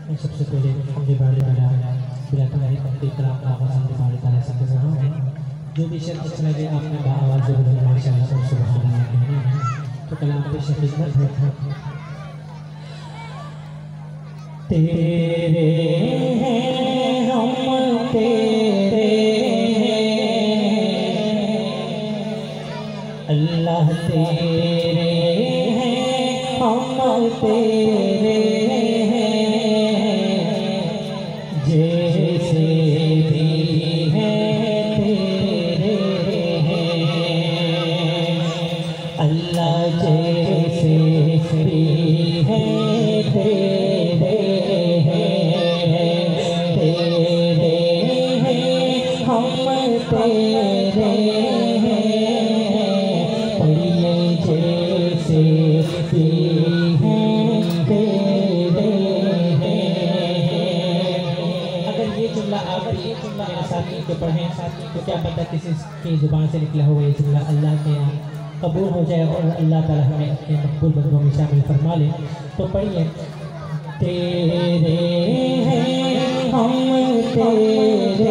मैं सबसे पहले हमने बारे बिला तुम्हारी अपनी कलाम का आवाज़ हमने बारे ताला से कर रहा हूँ। जो भी शर्त अच्छा लगे आपने आवाज़ से बोला माशाअल्लाह और सुभान अल्लाह। तो कलाम पे खिदमत है। तेरे हैं हम तेरे अल्लाह तेरे हैं हम तेरे जैसे भी हैं तेरे हैं अल्लाह जैसे भी हैं तेरे हैं हम तेरे जैसे भी हैं तेरे अगर ये जुमला आप मेरे साथी को पढ़ें तो क्या पता किसी की ज़ुबान से निकला हुआ ये जुमला अल्लाह के यहाँ कबूल हो जाए और अल्लाह ताला हमें अपने मकबूल बंदों में शामिल फरमा ले। तो पढ़िए तेरे हैं हम तेरे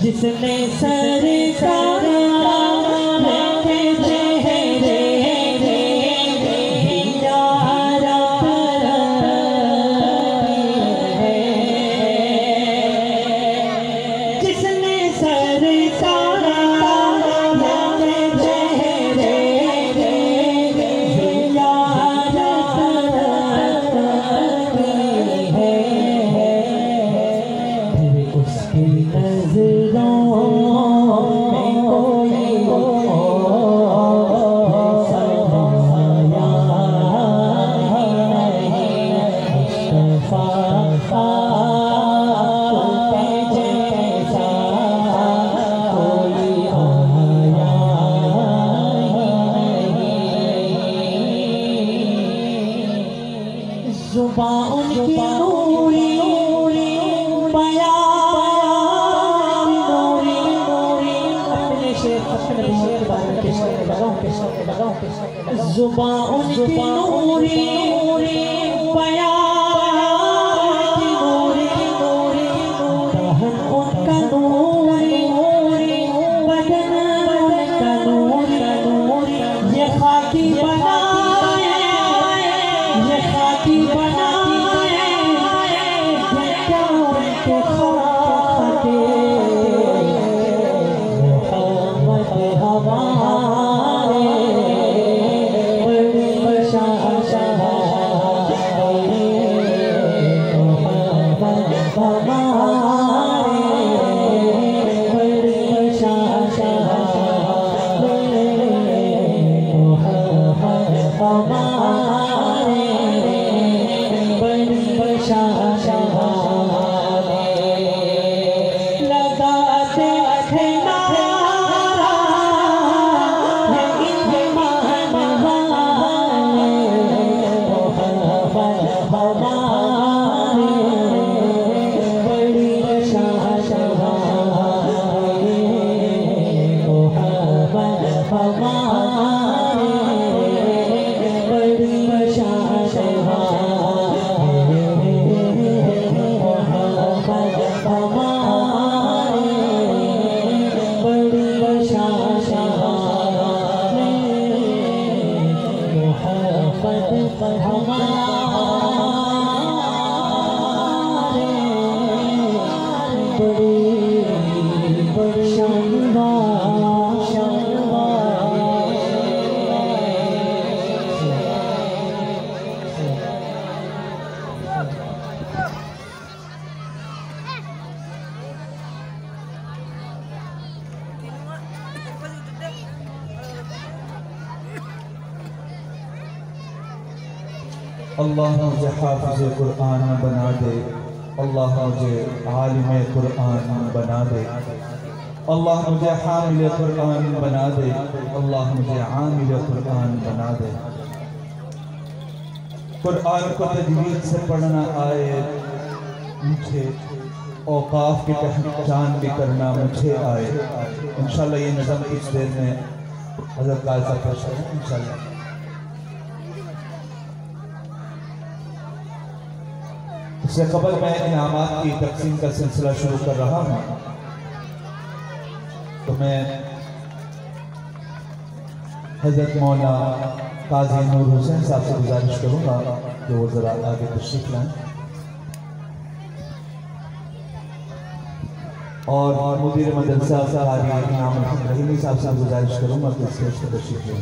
जिसने सरकार रखे चेहरे यारा है, जिसने सरकार रखे चेहरे यारा है, फिर उसकी नजरों जुबान उनकी नूरी बयान नूरी अपने शेर अपने शेर बारे में लगाओ जुबान उनकी नूरी बयान नूरी दहन उनका नूरी बदन उनका नूरी ये खाकी बनाए ये खाकी बनाए क्या उनके खाके मोहम्मद हमारे बड़ी शाह मोहम्मद हमारे बड़ी शाह मोहम्मद हमारे बड़ी शाह लगाते थे नारा है इनके मान वाले मोहम्मद हमारे बड़ी शाह मोहम्मद हमारे बड़ी शाह अल्लाह मुझे हाफिज़ कुरान बना दे, अल्लाह मुझे आलिम कुरान बना दे, अल्लाह मुझे हामिल कुरान बना दे, अल्लाह मुझे आमिल कुरान बना दे। कुरान को तजवीज़ से पढ़ना आए मुझे, औकाफ की पहचान भी करना मुझे आए। इंशाल्लाह ये नज़म कुछ देर में हज़रत काल साहब पेश करें इंशाल्लाह। इससे कबल मैं इनामात की तकसीम का सिलसिला शुरू कर रहा हूँ, तो मैं हज़रत मौला काजी नूर हुसैन साहब से गुजारिश करूँगा कि वो ज़रा आगे तशरीफ लाएं, और मुदीर मदरसा कारी इनाम रहीमी साहब से गुजारिश करूँगा कि स्टेज पर तशरीफ लें।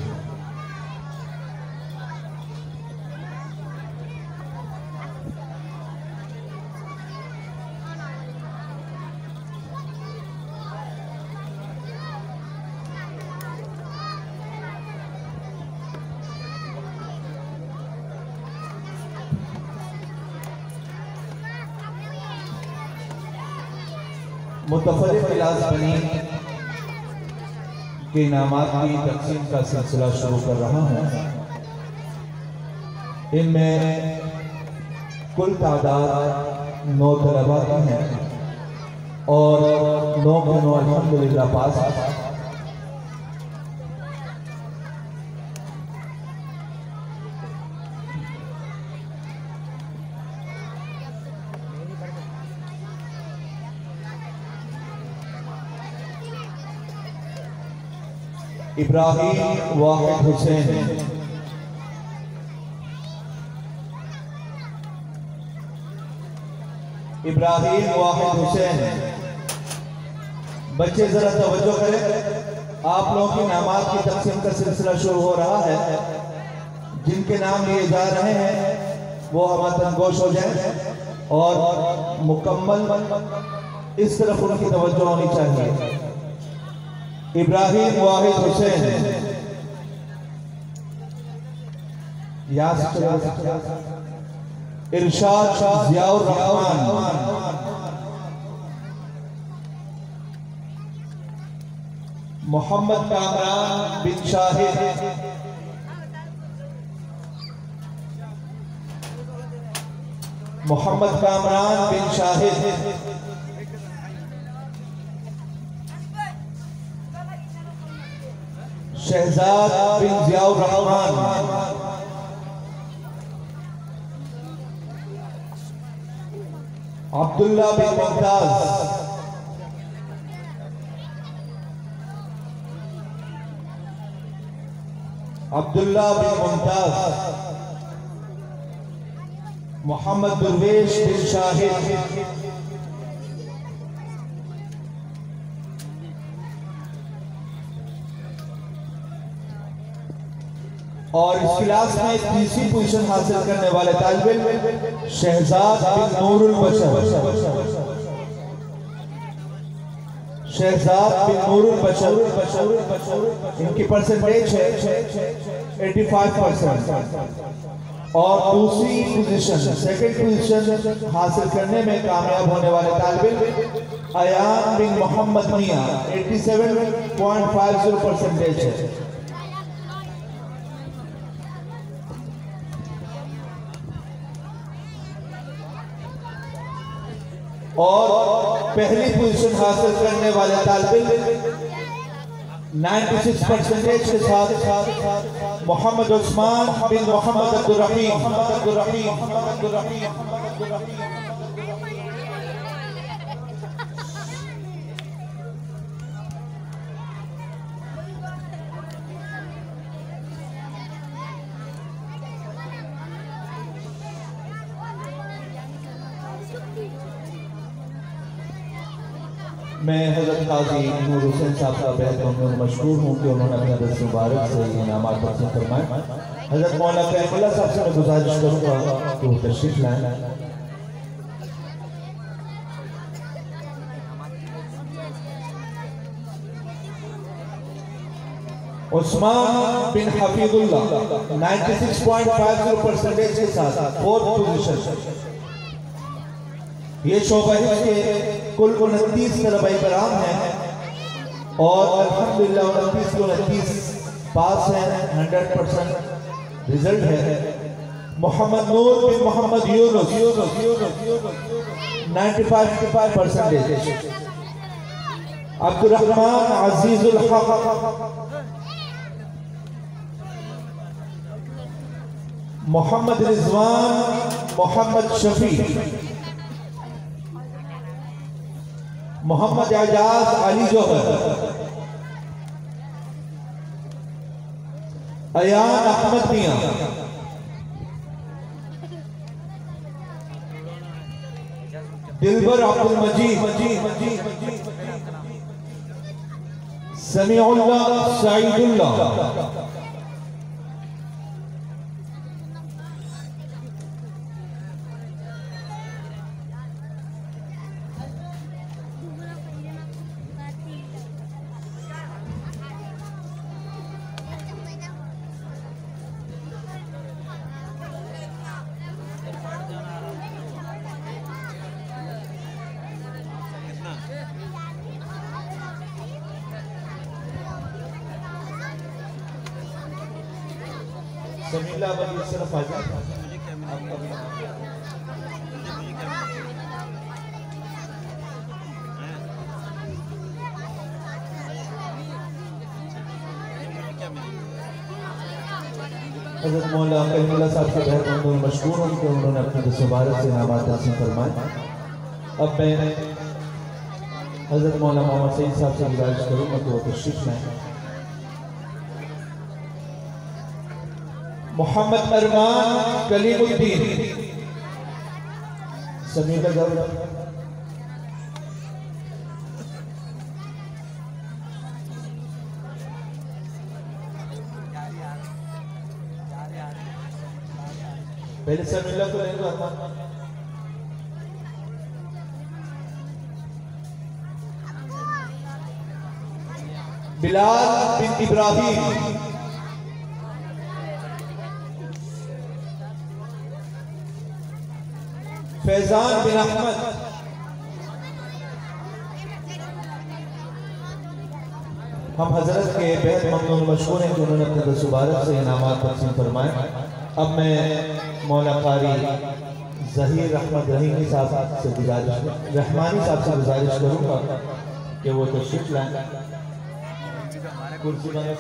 मुतफरिक इलाज बनी के इनामात की तकसीम का सिलसिला शुरू कर रहा हूँ। इनमें कुल तादाद 9 तलबा की हैं और 9 के 9 अल्हम्दुलिल्लाह पास हैं। इब्राहिम वाहिद हुसैन, इब्राहिम वाहिद हुसैन, बच्चे जरा तवज्जो करें, आप लोगों की इनामात की तकसीम का सिलसिला शुरू हो रहा है। जिनके नाम लिए जा रहे हैं वो हम गोश हो जाएं और मुकम्मल इस तरफ उनकी तवज्जो होनी चाहिए। इब्राहिम वाहिद हुसैन, इरशाद ज़ियाउर रहमान, मोहम्मद कामरान बिन शाहिद, मोहम्मद कामरान बिन शाहिद, शहजाद बिन ज़ियाउर रहमान, अब्दुल्ला बिन मुमताज, अब्दुल्ला बिन मुमताज, मोहम्मद दुर्वेश बिन शाहिद, और इस क्लास में तीसरी पोजीशन हासिल करने वाले तालिब इल्म शहजाद बिन नूरुल बशर, शहजाद बिन नूरुल बशर, इनकी परसेंटेज है 85%, और दूसरी पोजीशन सेकंड पोजीशन हासिल करने में कामयाब होने वाले तालिब इल्म अयान बिन मोहम्मद मियां 87.50 परसेंटेज है। और पहली पोजीशन हासिल करने वाले तालिब इल्म 96% के साथ मोहम्मद उस्मान बिन मोहम्मद अब्दुल रहीम, मैं हज़रत काजी नूर हुसैन साहब का बेहद मशहूर हूँ कि उन्होंने अपने दस मुबारक से ये इनामात तकसीम फरमाए। हज़रत मौला कैमुल्लाह साहब से मैं गुजारिश करूँगा कि वो तशरीफ लाएं। उस्मान बिन हफीजुल्लाह 96.50% के साथ 4th पोजीशन। ये शोबा के कुल 29 तलबाई बराम हैं और अल्हम्दुलिल्लाह 29 के 29 पास हैं, 100% रिजल्ट है। मोहम्मद नूर बिन मोहम्मद यूनुस 95%। अब्दुर्रहमान अजीजुल हक मोहम्मद रिजवान मोहम्मद शफी मोहम्मद एजाज अली जोहर अयान अहमद मियां दिलबर अब्दुल मजीद समीउल्लाह सईदुल्लाह समीला बड़ी सिर्फ आ जाए। हज़रत मौला कलीमुल्लाह साहब के बहुत मशहूर हूँ कि उन्होंने अपने दस्तबारत से इनामात हासिल फरमाए। अब मैं हज़रत मौला मोहम्मद सईद साहब से गुजारिश करूँगा कि वो तशरीफ लाएं। मोहम्मद अरमान कलीमुद्दीन समीला गौर पहले समीला को ले लो। बिलाल बिन इब्राहिम फैजान बिन अहमद हम हजरत के बेहद ममनून मशहूर हैं कि उन्होंने अपने दस्तबारत से इनामात तक़सीम फरमाए। अब मैं मौला कारी ज़हीर अहमद रहीमी साहब से रहमानी साहब से गुजारिश करूँगा कि वो तशरीफ लाएं। कुर्सी बना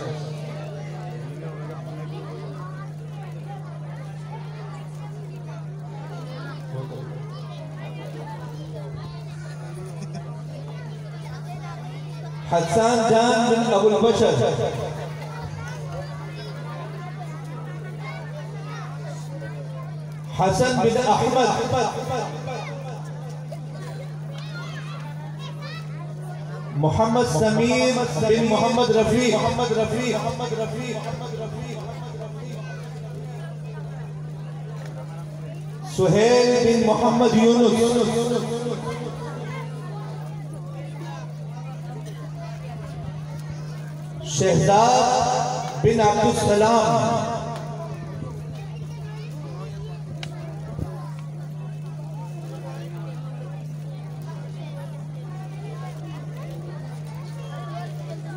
हसन जान बिन अबुल बशर हसन बिन अहमद मोहम्मद समीर बिन मोहम्मद रफी सुहेल बिन मोहम्मद यूनुस शहजाद बिन अब्दुल सलाम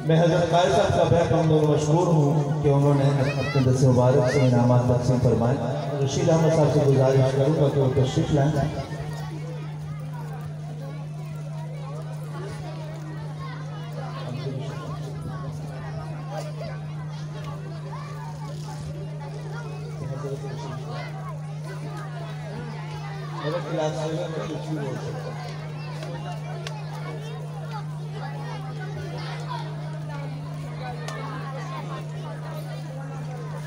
मैं हज़रत कारी साहब का बहुत मशहूर हूँ कि उन्होंने अपने दस मुबारक से इनामात तक़सीम फरमाए। रशीद अहमद साहब से गुजारिश करूँगा कि वो तशरीफ लाएं।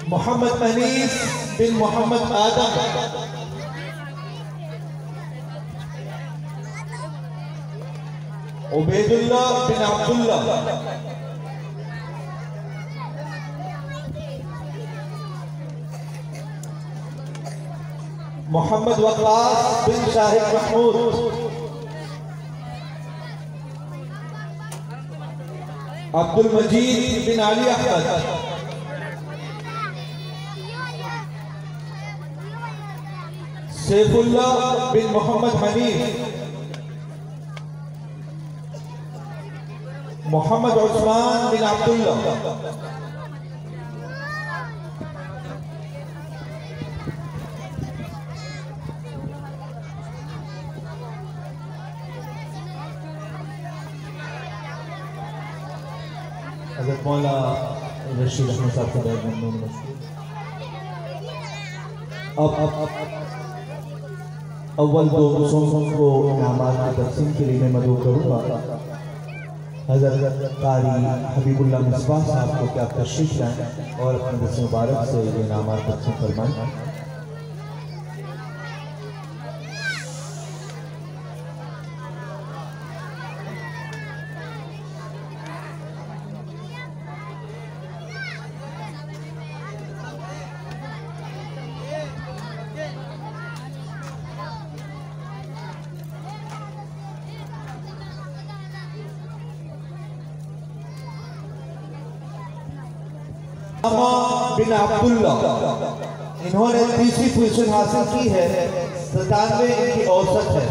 मोहम्मद अनीस बिन मोहम्मद आदम उबैदुल्लाह बिन अब्दुल्लाह मोहम्मद वक़ास बिन शाहिद महमूद अब्दुल मजीद बिन अली अहमद सैफुल्लाह बिन मोहम्मद हनीफ मोहम्मद उस्मान बिन अब्दुल्लाह हज़रत मौला रशीद अहमद साहब के बैग ममनून मशकूर। अब अव्वल दो मुसलमानों को इनामात की तक़सीम के लिए मैं मदऊ करूँगा। हज़रत कारी हबीबुल्लाह मिसबाह साहब को क्या तशरीफ लाएं और अपने दस मुबारक से ये इनामात तक़सीम फरमाएं। बिन अब्दुल्ला इन्होंने तीसरी पोजीशन हासिल की है। 97 इनकी औसत है।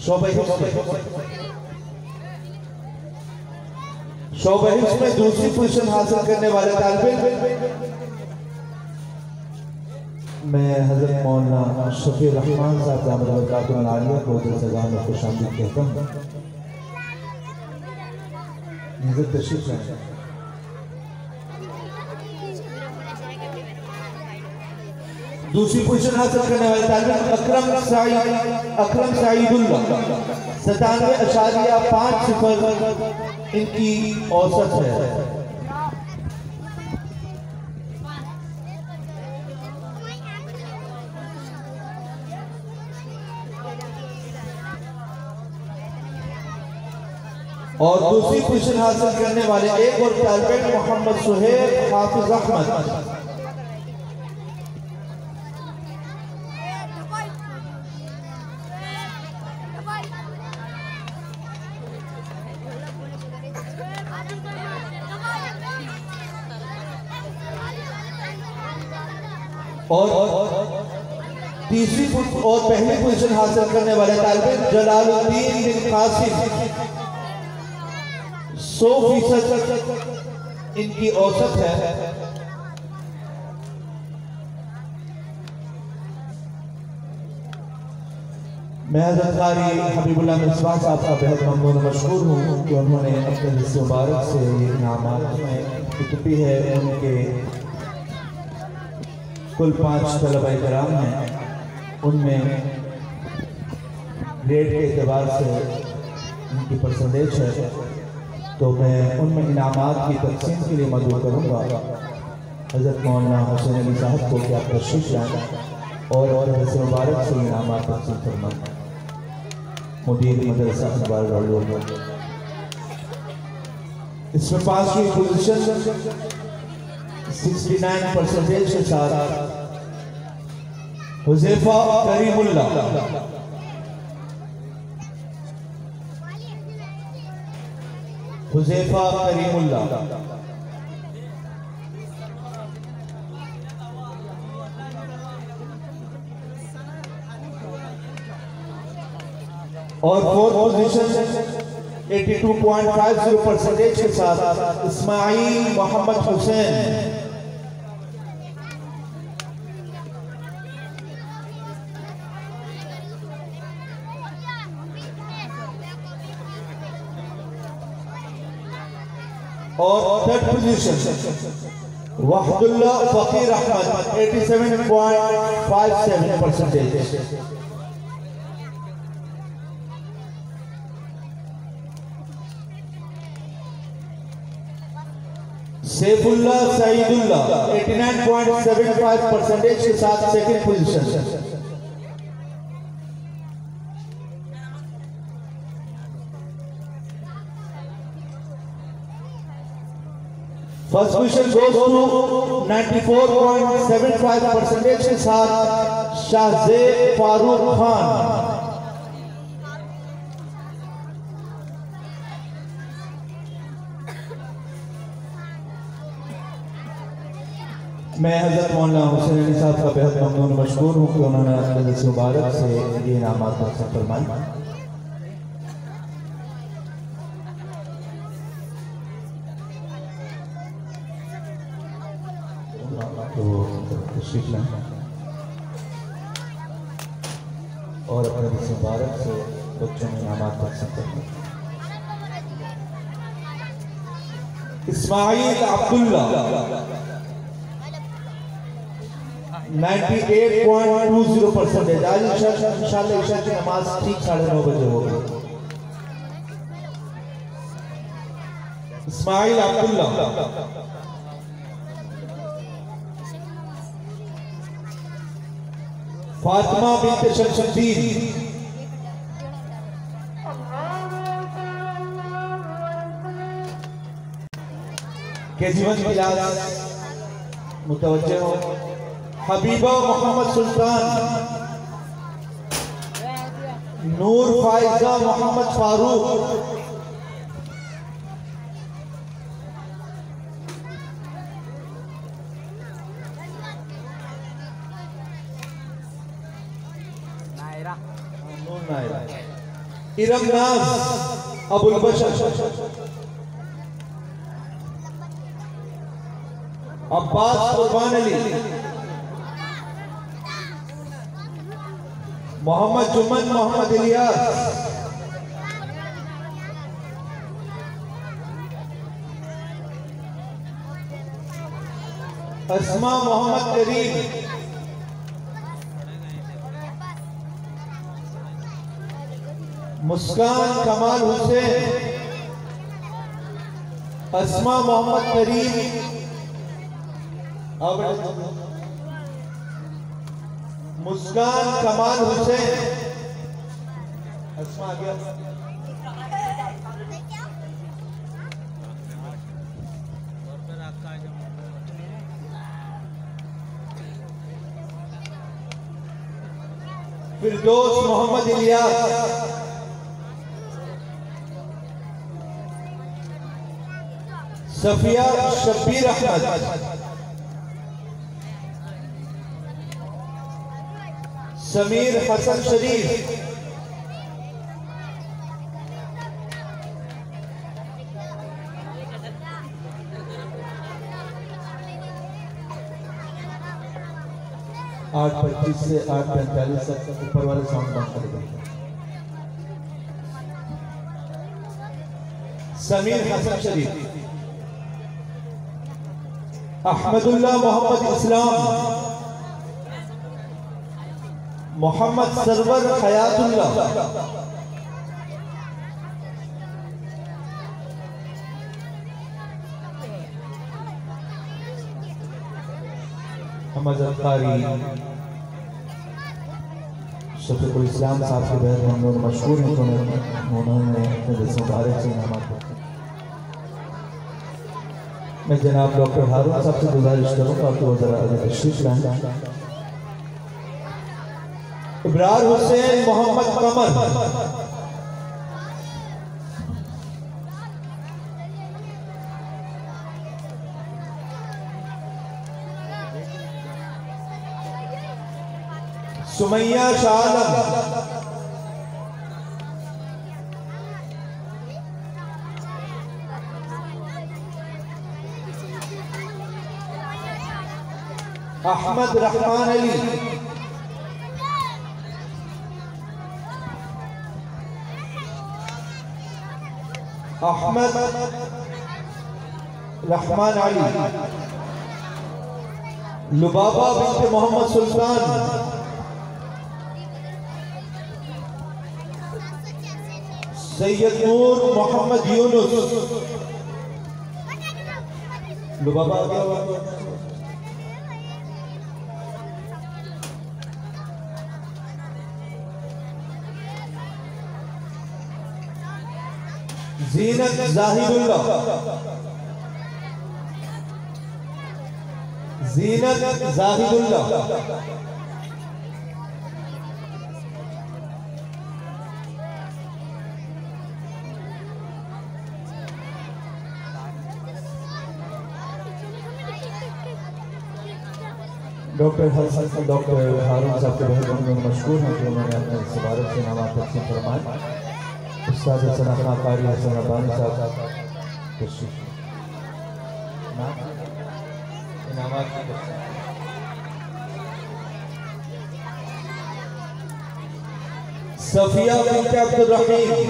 शोबे हिफ्ज़ में दूसरी पोजीशन हासिल करने वाले तालिब मैं हज़रत मौलाना शफी रहमान साहब दामद बरकातुहुल आलिया को दिल से गाह में खुशामदीद कहता हूँ। तशरीफ लाएं। दूसरी पोजीशन हासिल करने वाले तालिब अकरम सईदुल्लाह 97.50 इनकी औसत है। और दूसरी पोजीशन हासिल करने वाले एक और तालिब मोहम्मद सुहेब हाफिज अहमद और तीसरी और पहली पोजीशन हासिल करने वाले तालिब जलालुद्दीन बिन कासिम 100% इनकी औसत है। मैं हज़रत कारी हबीबुल्लाह मिसबाह साहब का बेहद ममनून मशकूर हूँ कि उन्होंने अपने हिस्से मुबारक से ये इनामात में कुतुबी है। उनके कुल 5 तलबा कराम हैं, उनमें ग्रेड के एतबार से उनकी परसेंटेज है, तो मैं उनमें इनामात की तक़सीम के लिए मदऊ करूँगा। हज़रत मौलाना हुसैन अली साहब को क्या तशरीफ लाएं और हिस्से मुबारक से इनामात तक़सीम फरमाएं। मुदीर मदरसा इसमें 5वीं पोजीशन 69% के साथ हुज़ैफा करीमुल्लाह और 4th पोजीशन 82.50% के साथ इस्माइल मोहम्मद हुसैन। और 3rd पोजीशन वहदुल्लाह फकीर अहमद 87.57%। सैफुल्लाह सईदुल्लाह 89.75% के साथ 2nd position. First position goes to 94.75% के साथ शाहजेब फारूक खान। मैं हज़रत मौलाना हुसैन अली साहब का बेहद ममनून मशकूर हूँ कि उन्होंने अपने दिल मुबारक से ये इनामात तक़सीम फरमाए। तो तशरीफ लाएं और अपने दिल मुबारक से बच्चों में इनामात तक़सीम फरमाएं। इस्माइल अब्दुल्ला 98.20% आज इंशाल्लाह ईशा की नमाज ठीक 9:30 बजे होगी। इस्माइल अब्दुल्ला फातिमा बिन्त शमशुद्दीन केजी1 क्लास मुतवज्जे हो। हबीबा मोहम्मद सुल्तान, नूर फाइजा मोहम्मद फारूक, इरम नाज अबुल बशर, अब्बास कुर्बान अली, मोहम्मद जुम्मन मोहम्मद इलियास, अस्मा मोहम्मद करीम, मुस्कान कमाल हुसैन, अस्मा मोहम्मद करीम, मुस्कान कमाल हुसैन, अस्मा गया। फिरदौस मोहम्मद इलियास, सफिया शब्बीर अहमद, समीर हसन शरीफ, आठ 25 से 8:45 तक ऊपर वाले साउंड बंद कर दें। समीर हसन शरीफ, अहमदुल्लाह मोहम्मद इस्लाम, मोहम्मद सरवर हयातुल्लाह, हमद अफ्तारी, शफीकुल इस्लाम साहब के बहन हम लोग मशहूर हैं, तो उन्होंने अपने दिल से मुबारक से इनाम। मैं जनाब डॉक्टर हारून साहब से गुजारिश करूँगा कि वो जरा तशरीफ लाएं। इब्रार हुसैन मोहम्मद कमर, सुमैया शाह आलम, अहमद रहमान अली, अहमद रहमान अली, लुबाबा बिन्त मोहम्मद सुल्तान, सैयद नूर मोहम्मद यूनुस, लुबाबा आ गया। ज़ीनत ज़ाहिदुल्लाह, ज़ीनत ज़ाहिदुल्लाह, डॉक्टर हारून साहब के बहुत मशहूर हैं कि उन्होंने अपने सवारत से नाम तकसीम फरमाए। उस्ताद सना कारी हसन रब्बानी साहब तशरीफ इनामात की सफिया बिन्त अब्दुल रहीम,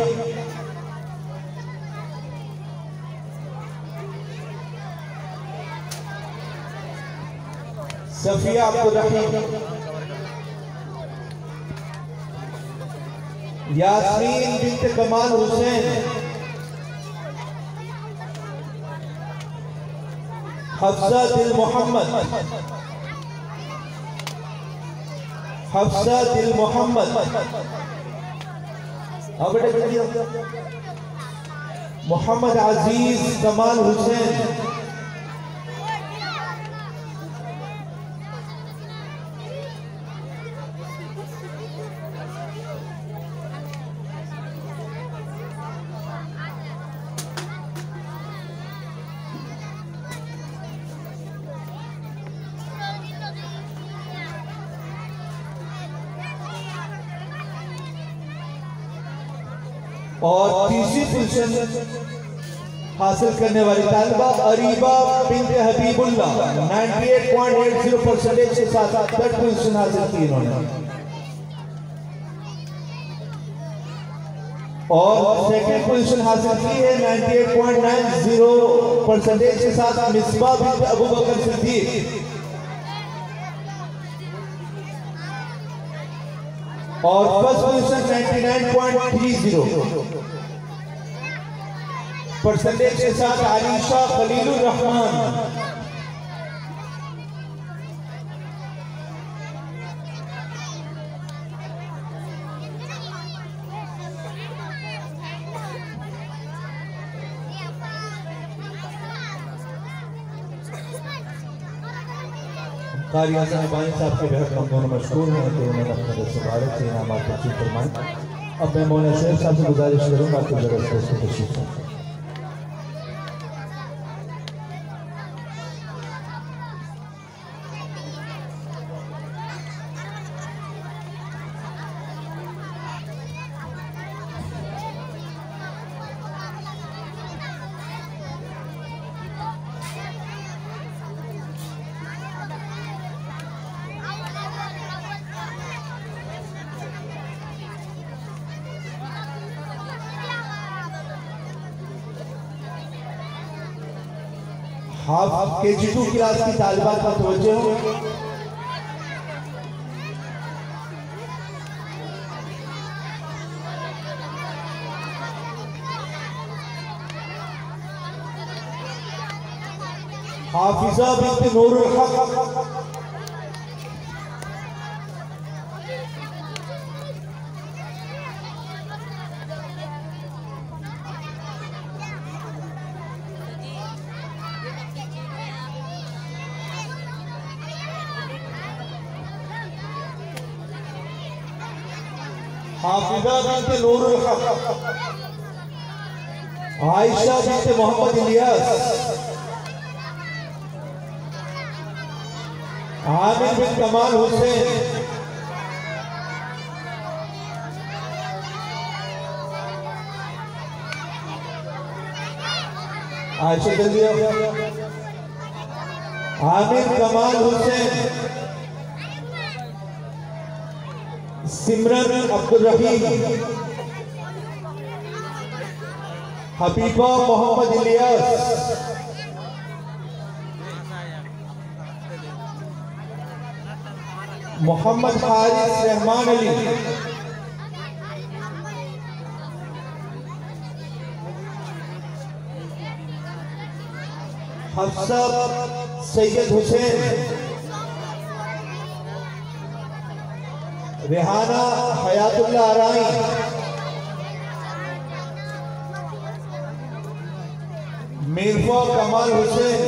सफिया अब्दुल रहीम, यास्मीन बिन्त कमाल हुसैन, हफ्सा दिल मोहम्मद, हफ्सा दिल मोहम्मद, मोहम्मद अजीज कमाल हुसैन, और तीसरी पोजीशन हासिल करने वाली तालिबा अरीबा बिन्त हबीबुल्लाह 98.80% के साथ थर्ड पोजीशन हासिल की इन्होंने। और सेकंड पोजीशन हासिल की है 98.90% के साथ मिसबा बिन्त अबू बकर सिद्दीक। और फर्स्ट पोजीशन 99.30% के साथ आलिशा खलीलुर रहमान। कारी हसन बानी साहब के बेहद हम दोनों मशहूर हैं तो उन्होंने अपने दस भारत से इनामात तकसीम फरमाए। अब मैं मौलाना शेख साहब से गुजारिश करूँगा कि जरा इसको तशरीफ लाएं। हाफ KG2 क्लास की तालिबात पर तवज्जो हो। हाफिजा बिन्त नूरुल हक, हाफिजा बिन्त नूरुल हक, आयशा बिन्त मोहम्मद इलियास, आमिर बिन कमाल हुसैन, आयशा जल्दी आमिर कमाल हुसैन, सिमरन अब्दुल रहीम, हबीबा मोहम्मद इलियास, मोहम्मद हारिस रहमान अली, हफ्सा सैयद हुसैन, रेहाना हयातुल्लाह आराई, मीरफा कमाल हुसैन,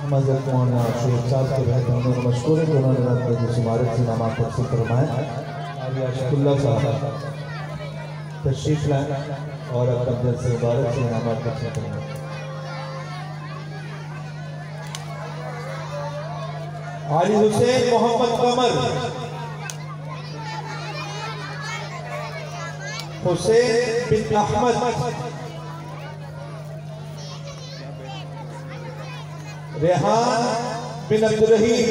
मज़हब मौलाना शेख साहब के बेहद उन्होंने मशहूर है कि उन्होंने अपने शुमारत से इनामात तकसीम फरमाए। आशिकुल्लाह साहब तशरीफ लाएं और अपने दिल से मुबारक से इनामात तकसीम फरमाएं। आली हुसैन मोहम्मद कमर, हुसैन बिन अहमद, रेहान बिन अब्दुल रहीम,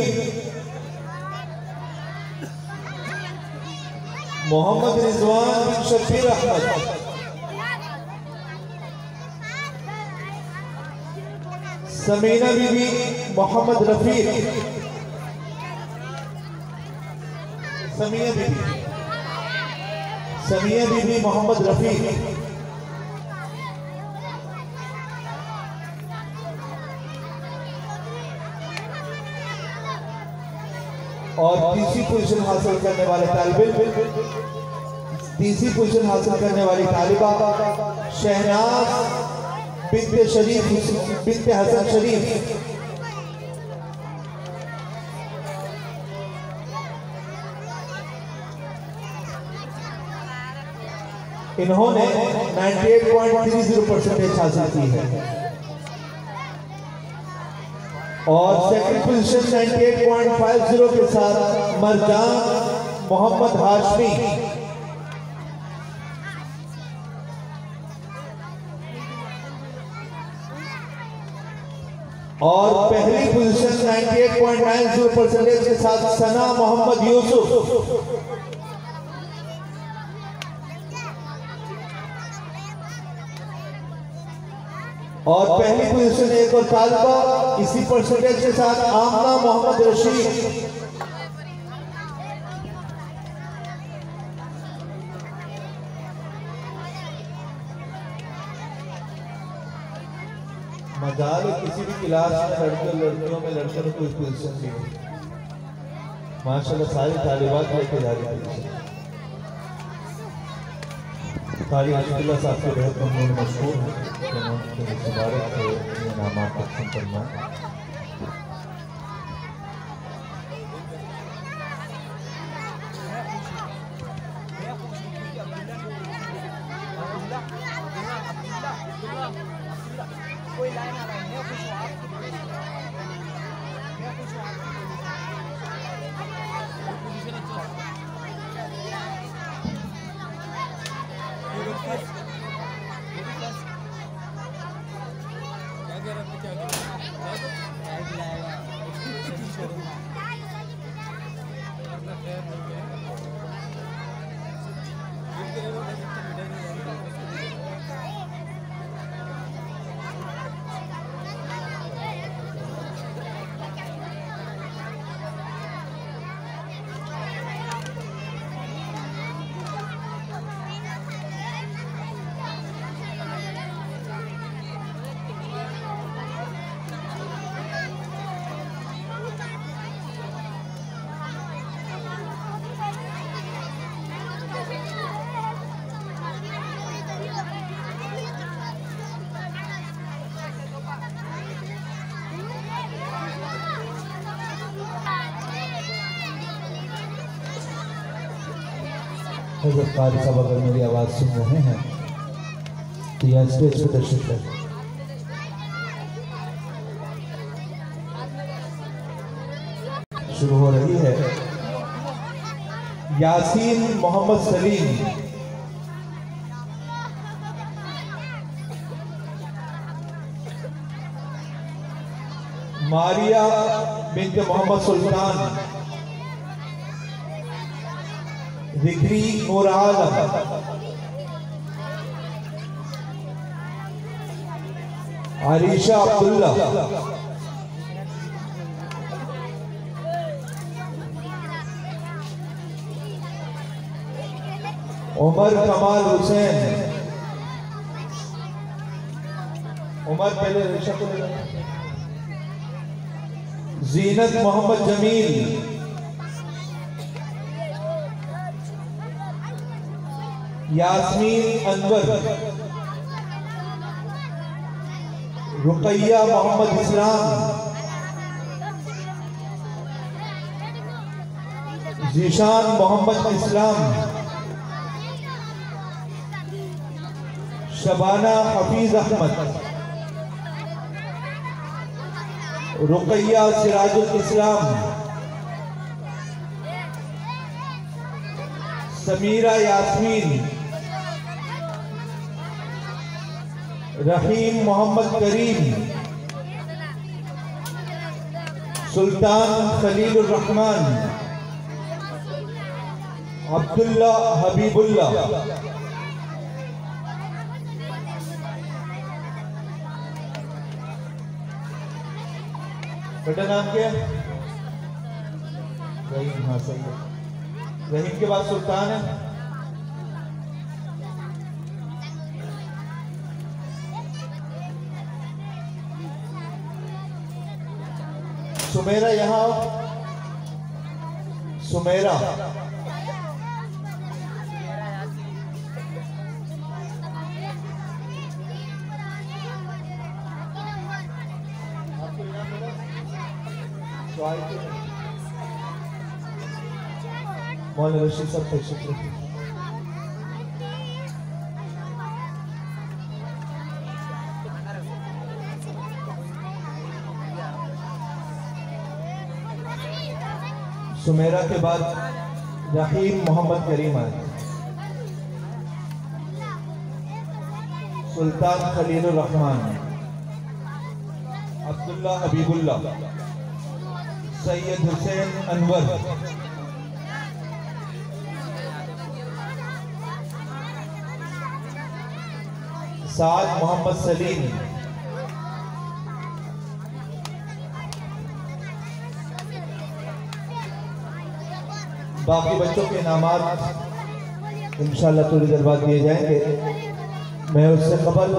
मोहम्मद रिजवान बिन शबीर अहमद, समीना बीबी मोहम्मद रफीक, समिया बीबी मोहम्मद रफीक, और तीसरी पोजीशन हासिल करने वाले तीसरी पोजीशन हासिल करने वाली तालिबा शहनाज बिन्ते शरीफ बिन्ते हसन शरीफ। इन्होंने 98.30% हासिल की है और सेकंड पोजीशन 98.50 के साथ मरजान मोहम्मद हाशमी, और पहली पोजीशन 98.90% के साथ सना मोहम्मद यूसुफ। और पहली पोजीशन एक और तालिबा इसी परसेंटेज के साथ आमना मोहम्मद रशीद। मजाल किसी भी क्लास में लड़कियों में लड़कियों में कोई पोजीशन नहीं है। माशाल्लाह सारी तालिबात लेके जा रही है। कारी अब्दुल्ला साहब के बहुत ममनून मशहूर हैं, मुबारक है इनामात तकसीम करना। हज़रत कारी साहब अगर मेरी आवाज़ सुन रहे हैं तो यह स्टेज पर तशरीफ है। शुरू हो रही है यासीन मोहम्मद सलीम, मारिया बिन्त मोहम्मद सुल्तान, जिक्री नूर आलम, आरिशा अब्दुल्ला, उमर कमाल हुसैन, उमर पहले रिशा को जीनत मोहम्मद जमील, यास्मीन अनवर, रुकैया मोहम्मद इस्लाम, जीशान मोहम्मद इस्लाम, शबाना हफीज अहमद, रुकैया सिराजुल इस्लाम, समीरा यास्मीन, रहीम मोहम्मद करीम, सुल्तान खलीलुर रहमान, अब्दुल्ला हबीबुल्ला, बेटा नाम क्या है? रहीम। हाँ सही है। रहीम के बाद सुल्तान है। सुमेरा यहाँ आओ। सुमेरा, मौलाना रशीद साहब तशरीफ रखिए। सुमेरा के बाद रहीम मोहम्मद करीम आए। सुल्तान खलीलुर रहमान, अब्दुल्ला हबीबुल्ला, सैयद हुसैन अनवर, साद मोहम्मद सलीम, बाकी बच्चों के इनामात इंशाअल्लाह थोड़ी देर बाद दिए जाएंगे। मैं उससे कबल